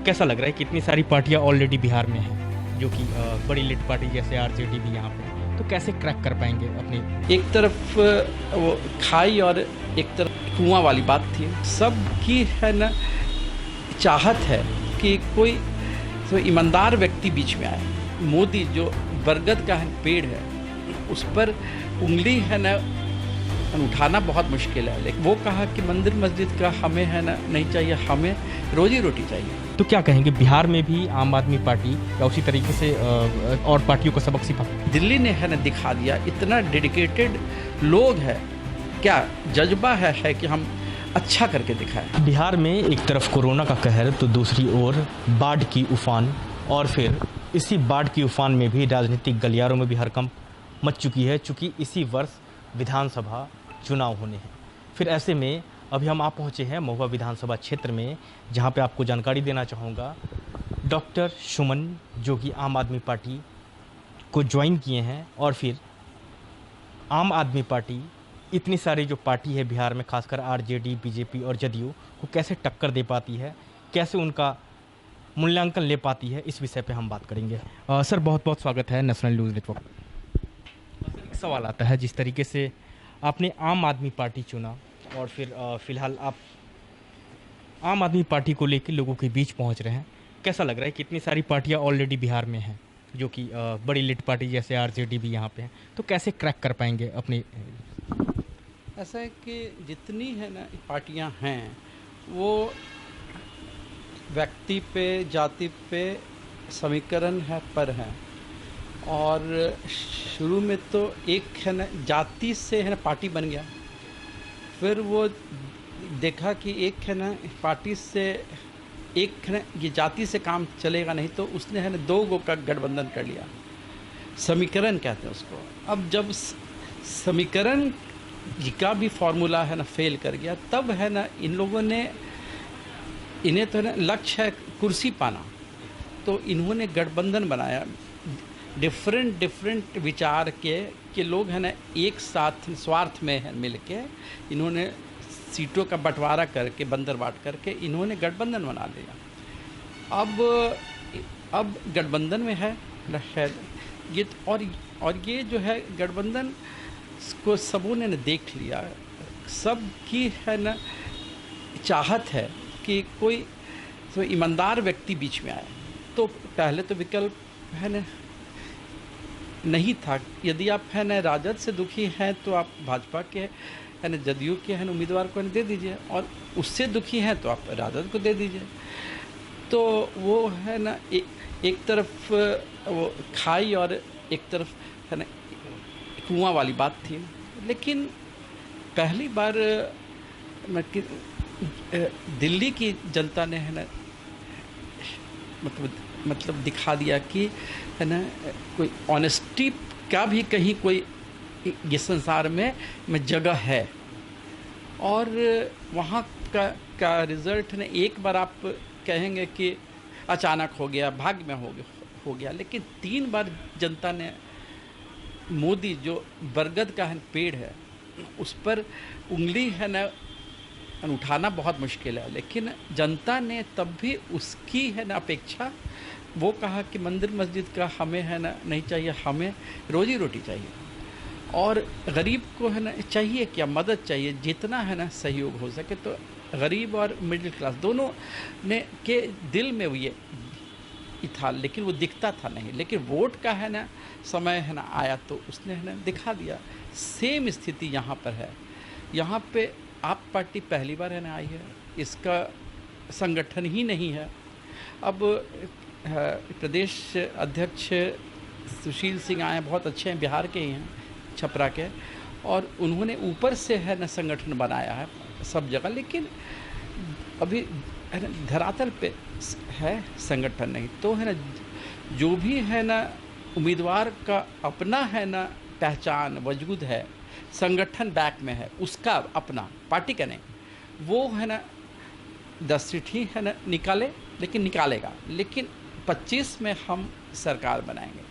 कैसा लग रहा है? कितनी सारी पार्टियां ऑलरेडी बिहार में हैं जो कि बड़ी लिट पार्टी जैसे आरजेडी भी यहाँ पे, तो कैसे क्रैक कर पाएंगे अपनी? एक तरफ वो खाई और एक तरफ कुआं वाली बात थी। सबकी है ना चाहत है कि कोई तो ईमानदार व्यक्ति बीच में आए। मोदी जो बरगद का है पेड़ है, उस पर उंगली है ना उठाना बहुत मुश्किल है, लेकिन वो कहा कि मंदिर मस्जिद का हमें है ना नहीं चाहिए, हमें रोजी रोटी चाहिए। तो क्या कहेंगे, बिहार में भी आम आदमी पार्टी या उसी तरीके से और पार्टियों को सबक सिखा? दिल्ली ने है ना दिखा दिया, इतना डेडिकेटेड लोग है, क्या जज्बा है कि हम अच्छा करके दिखाएं। बिहार में एक तरफ कोरोना का कहर तो दूसरी ओर बाढ़ की उफान, और फिर इसी बाढ़ की उफान में भी राजनीतिक गलियारों में भी हड़कंप मच चुकी है, चूँकि इसी वर्ष विधानसभा चुनाव होने हैं। फिर ऐसे में अभी हम पहुंचे हैं महुआ विधानसभा क्षेत्र में, जहां पे आपको जानकारी देना चाहूँगा डॉक्टर सुमन, जो कि आम आदमी पार्टी को ज्वाइन किए हैं। और फिर आम आदमी पार्टी इतनी सारी जो पार्टी है बिहार में, खासकर आरजेडी, बीजेपी और जदयू को कैसे टक्कर दे पाती है, कैसे उनका मूल्यांकन ले पाती है, इस विषय पे हम बात करेंगे। सर बहुत बहुत स्वागत है नेशनल न्यूज़ नेटवर्क। एक सवाल आता है, जिस तरीके से आपने आम आदमी पार्टी चुना और फिर फिलहाल आप आम आदमी पार्टी को लेकर लोगों के बीच पहुंच रहे हैं, कैसा लग रहा है? कितनी सारी पार्टियां ऑलरेडी बिहार में हैं जो कि बड़ी लिट पार्टी जैसे आरजेडी भी यहाँ पे हैं, तो कैसे क्रैक कर पाएंगे अपनी? ऐसा है कि जितनी है ना पार्टियां हैं, वो व्यक्ति पे जाति पे समीकरण है पर है। और शुरू में तो एक है ना जाति से है ना पार्टी बन गया, फिर वो देखा कि एक है ना पार्टी से एक है ना ये जाति से काम चलेगा नहीं, तो उसने है ना दो गो का गठबंधन कर लिया, समीकरण कहते हैं उसको। अब जब समीकरण जी का भी फॉर्मूला है ना फेल कर गया, तब है ना इन लोगों ने, इन्हें तो है ना लक्ष्य है कुर्सी पाना, तो इन्होंने गठबंधन बनाया। डिफरेंट विचार के लोग हैं ना एक साथ स्वार्थ में है मिल के, इन्होंने सीटों का बंटवारा करके, बंदर बांट करके इन्होंने गठबंधन बना लिया। अब गठबंधन में है ये, और ये जो है गठबंधन को सबों ने देख लिया। सबकी है ना चाहत है कि कोई तो ईमानदार व्यक्ति बीच में आए। तो पहले तो विकल्प है ना नहीं था। यदि आप है ना राजद से दुखी हैं तो आप भाजपा के है ना जदयू के है ना उम्मीदवार को दे दीजिए, और उससे दुखी हैं तो आप राजद को दे दीजिए। तो वो है ना एक तरफ वो खाई और एक तरफ है ना कुआं वाली बात थी। लेकिन पहली बार दिल्ली की जनता ने है ना मतलब दिखा दिया कि है ना कोई ऑनेस्टी का भी कहीं कोई ये संसार में जगह है। और वहाँ का रिज़ल्ट ने एक बार आप कहेंगे कि अचानक हो गया, भाग्य में हो गया, लेकिन 3 बार जनता ने, मोदी जो बरगद का है पेड़ है, उस पर उंगली है ना उठाना बहुत मुश्किल है, लेकिन जनता ने तब भी उसकी है ना अपेक्षा, वो कहा कि मंदिर मस्जिद का हमें है ना नहीं चाहिए, हमें रोजी रोटी चाहिए। और गरीब को है ना चाहिए क्या, मदद चाहिए, जितना है ना सहयोग हो सके। तो गरीब और मिडिल क्लास दोनों ने के दिल में ये था, लेकिन वो दिखता था नहीं। लेकिन वोट का है ना समय है ना आया तो उसने है ना दिखा दिया। सेम स्थिति यहाँ पर है। यहाँ पे आप पार्टी पहली बार है ना आई है, इसका संगठन ही नहीं है। अब प्रदेश अध्यक्ष सुशील सिंह आए, बहुत अच्छे हैं, बिहार के ही हैं, छपरा के, और उन्होंने ऊपर से है ना संगठन बनाया है सब जगह, लेकिन अभी है ना धरातल पे है संगठन नहीं। तो है ना जो भी है ना उम्मीदवार का अपना है ना पहचान वजूद है, संगठन बैक में है उसका अपना, पार्टी का नहीं। वो है ना 10 सीट ही है ना निकाले, लेकिन निकालेगा, लेकिन 25 में हम सरकार बनाएंगे,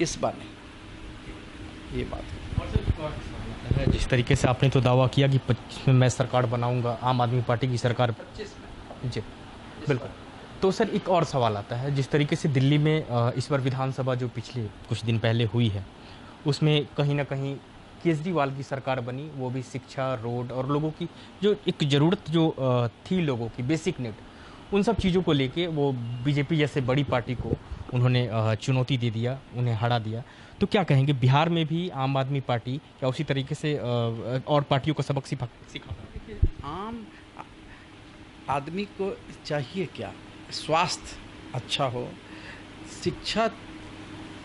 इस बार नहीं। ये बात है। जिस तरीके से आपने तो दावा किया कि 25 में मैं सरकार बनाऊंगा, आम आदमी पार्टी की सरकार। 25 में जी बिल्कुल। तो सर एक और सवाल आता है, जिस तरीके से दिल्ली में इस बार विधानसभा जो पिछले कुछ दिन पहले हुई है, उसमें कहीं न कहीं केजरीवाल की सरकार बनी, वो भी शिक्षा, रोड और लोगों की जो एक ज़रूरत जो थी लोगों की बेसिक नीड, उन सब चीज़ों को लेके वो बीजेपी जैसे बड़ी पार्टी को उन्होंने चुनौती दे दिया, उन्हें हरा दिया। तो क्या कहेंगे बिहार में भी आम आदमी पार्टी क्या उसी तरीके से और पार्टियों को सबक सिखा देखिए, आम आदमी को चाहिए क्या? स्वास्थ्य अच्छा हो, शिक्षा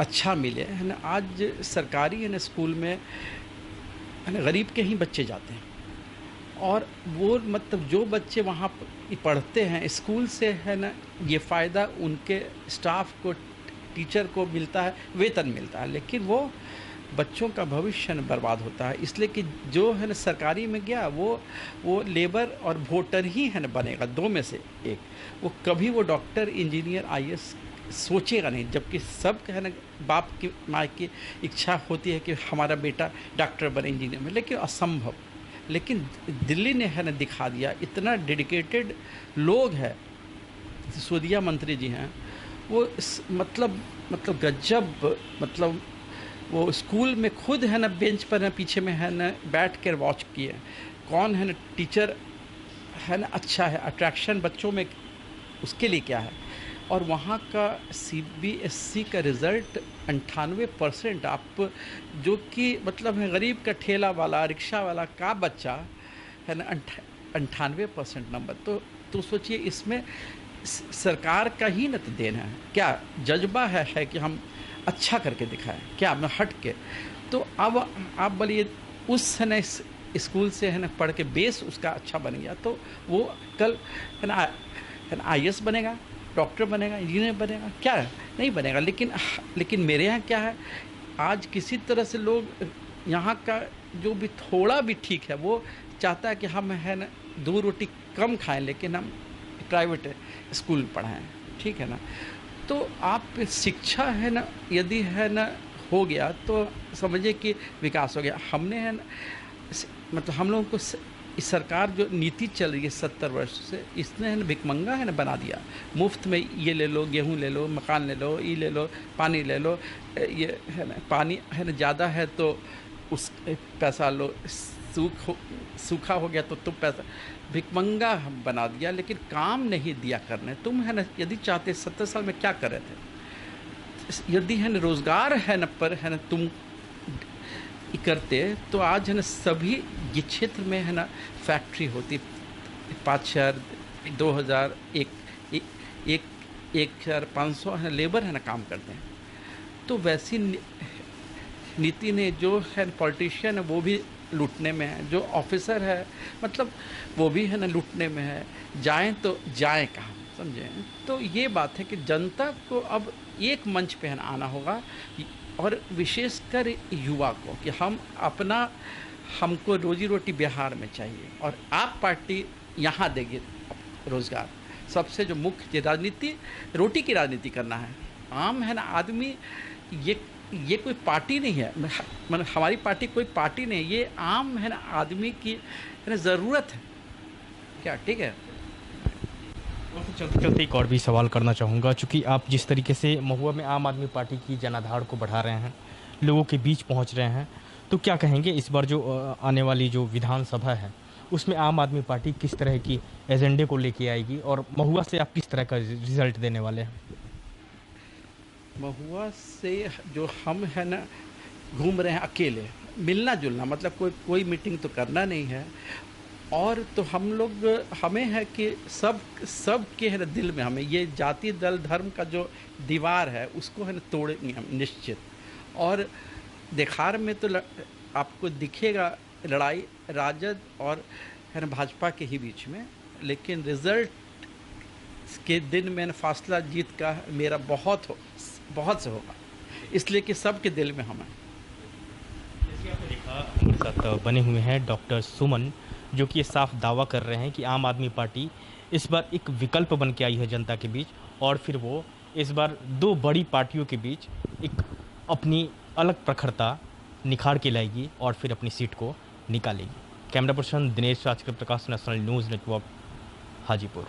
अच्छा मिले, है ना। आज सरकारी है ना स्कूल में है ना गरीब के ही बच्चे जाते हैं, और वो मतलब जो बच्चे वहाँ पढ़ते हैं स्कूल से, है ना, ये फ़ायदा उनके स्टाफ को, टीचर को मिलता है, वेतन मिलता है, लेकिन वो बच्चों का भविष्य बर्बाद होता है। इसलिए कि जो है ना सरकारी में गया वो लेबर और वोटर ही है ना बनेगा, दो में से एक। वो कभी वो डॉक्टर, इंजीनियर, आईएएस सोचेगा नहीं, जबकि सब है ना बाप की माँ की इच्छा होती है कि हमारा बेटा डॉक्टर बने, इंजीनियर बने, लेकिन असंभव। लेकिन दिल्ली ने है ना दिखा दिया, इतना डेडिकेटेड लोग हैं, सिसोदिया मंत्री जी हैं, वो मतलब गजब, मतलब वो स्कूल में खुद है ना बेंच पर है पीछे में है ना बैठ कर वॉच किए, कौन है ना टीचर है ना अच्छा है, अट्रैक्शन बच्चों में उसके लिए क्या है। और वहाँ का सीबीएसई का रिज़ल्ट 98%, आप जो कि मतलब है गरीब का ठेला वाला, रिक्शा वाला का बच्चा है ना 98% नंबर। तो सोचिए, इसमें सरकार का ही न तो देन है, क्या जज्बा है कि हम अच्छा करके दिखाएं, क्या मैं हट के। तो अब आप बोलिए, उस है ना इस स्कूल से है ना पढ़ के बेस उसका अच्छा बन गया, तो वो कल है ना आईएएस बनेगा, डॉक्टर बनेगा, इंजीनियर बनेगा, क्या नहीं बनेगा। लेकिन मेरे यहाँ क्या है, आज किसी तरह से लोग यहाँ का जो भी थोड़ा भी ठीक है, वो चाहता है कि हम है ना 2 रोटी कम खाएं, लेकिन हम प्राइवेट स्कूल में पढ़ाएं, ठीक है ना। तो आप शिक्षा है ना यदि है ना हो गया, तो समझिए कि विकास हो गया। हमने है ना मतलब हम लोगों को इस सरकार जो नीति चल रही है 70 वर्ष से, इसने है ना भिखमंगा है ना बना दिया। मुफ्त में ये ले लो, गेहूं ले लो, मकान ले लो, ये ले लो, पानी ले लो, ये है ना पानी है ना ज़्यादा है तो उस पैसा लो, सूखा हो गया तो तुम पैसा, भिखमंगा बना दिया, लेकिन काम नहीं दिया करने। तुम है ना यदि चाहते 70 साल में क्या कर रहे थे, यदि है ना रोज़गार है ना पर है ना तुम करते, तो आज है ना सभी ये क्षेत्र में है ना फैक्ट्री होती, 5,000, 2,000, 1,500 है लेबर है ना काम करते हैं। तो वैसी नीति ने जो है पॉलिटिशियन है वो भी लूटने में है, जो ऑफिसर है मतलब वो भी है ना लूटने में है, जाएं तो जाएं कहाँ, समझे। तो ये बात है कि जनता को अब एक मंच पे है ना आना होगा, और विशेषकर युवा को, कि हमको रोजी रोटी बिहार में चाहिए, और आप पार्टी यहाँ देगी रोज़गार। सबसे जो मुख्य राजनीति, रोटी की राजनीति करना है। आम है ना आदमी, ये कोई पार्टी नहीं है, मतलब हमारी पार्टी कोई पार्टी नहीं है, ये आम है ना आदमी की है ना ज़रूरत है, क्या, ठीक है। चलते चलते एक और भी सवाल करना चाहूँगा, चूँकि आप जिस तरीके से महुआ में आम आदमी पार्टी की जनाधार को बढ़ा रहे हैं, लोगों के बीच पहुँच रहे हैं, तो क्या कहेंगे इस बार जो आने वाली जो विधानसभा है उसमें आम आदमी पार्टी किस तरह की एजेंडे को लेके आएगी, और महुआ से आप किस तरह का रिजल्ट देने वाले हैं? महुआ से जो हम है ना घूम रहे हैं अकेले, मिलना जुलना, मतलब कोई मीटिंग तो करना नहीं है, और तो हमें है कि सब के है ना दिल में, हमें ये जाति दल धर्म का जो दीवार है उसको है ना तोड़ेंगे हम निश्चित। और देखार में तो आपको दिखेगा लड़ाई राजद और है ना भाजपा के ही बीच में, लेकिन रिजल्ट के दिन में फासला जीत का मेरा बहुत से होगा, इसलिए कि सबके दिल में हम हैं। जैसे आपने देखा, हमारे साथ बने हुए हैं डॉक्टर सुमन, जो कि ये साफ दावा कर रहे हैं कि आम आदमी पार्टी इस बार एक विकल्प बन के आई है जनता के बीच, और फिर वो इस बार 2 बड़ी पार्टियों के बीच एक अपनी अलग प्रखरता निखार के लाएगी और फिर अपनी सीट को निकालेगी। कैमरा पर्सन दिनेश राज के प्रकाश, नेशनल न्यूज़ नेटवर्क, हाजीपुर।